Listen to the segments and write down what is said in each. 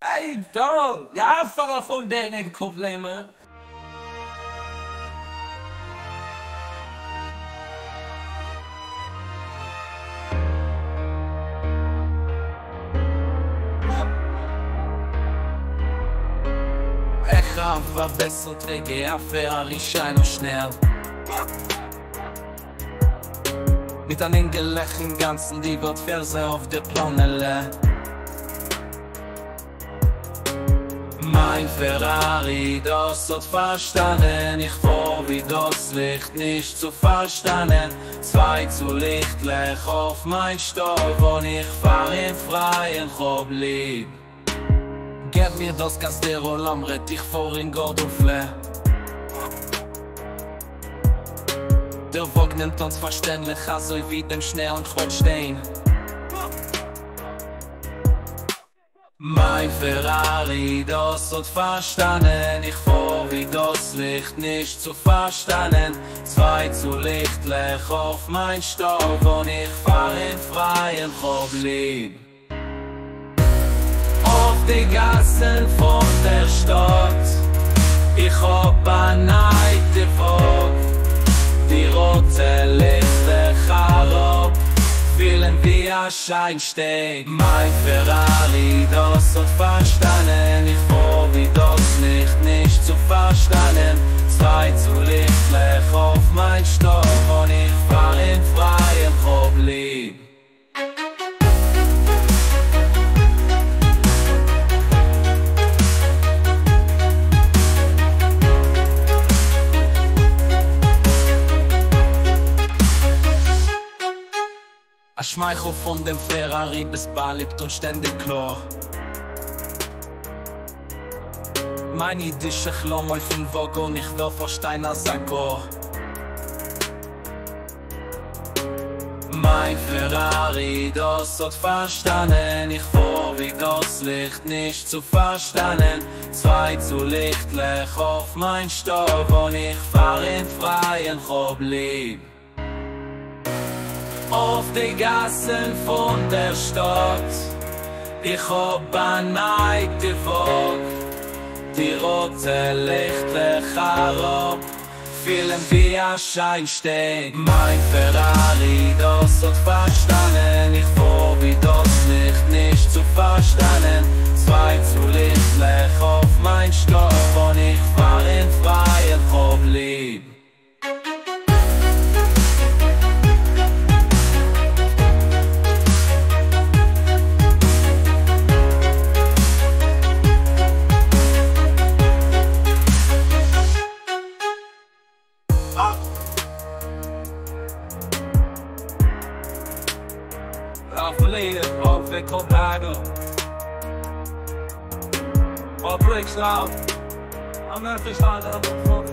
Ey, Donald, ja, Fahrer von denen Probleme. Ich habe besser TGA Ferrari scheint schnell. Mit einem gelächelten Ganzen, die wird Verse auf der Planelle. Mein Ferrari, das hat verstanden. Ich fahr wie das Licht, nicht zu verstanden. Zwei zu lichtlich auf mein Stoff und ich fahr im Freien blieb. Gib mir das Castero Lamret, ich fahr in Gordofle. Der Wagen nimmt uns verständlich, also wie dem schnellen Quatschstein. Mein Ferrari, das hat verstanden. Ich fahr wie das Licht, nicht zu verstanden. Zwei zu lichtlich auf mein Stoff und ich fahr im Freien blieb. Auf die Gassen von der Stadt, ich hab ein Neid Volk. Die rote Lichter herab, fühlen wie ein Scheinstein. Mein Ferrari, das hat verstanden. Ich fahr wie das Licht, nicht zu verstanden. Zwei zu lichtlich auf mein Stoff und ich fahr im Freien blieb. Ein Schmeichel von dem Ferrari bis Bar lebt und ständig klar. Meine Dische klang auf den Wagen, ich will verstehen als ein Chor. Mein Ferrari, das hat verstanden. Ich fahr wie das Licht, nicht zu verstanden. Zwei zu lichtlich auf mein Stoff und ich fahr im Freien blieb. Auf die Gassen von der Stadt, ich hab ein Neid Volk. Die rote Lichter herab, fühlen wie ein Scheinstein. Mein Ferrari, das hat verstanden. Ich fahr wie das Licht, nicht zu verstanden. Zwei zu lichtlich auf mein Stoff und ich fahr im Freien blieb. Verleden op de Colorado. Op breaks now. I'm not just on the phone.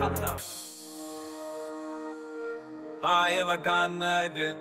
I have a gun, I did.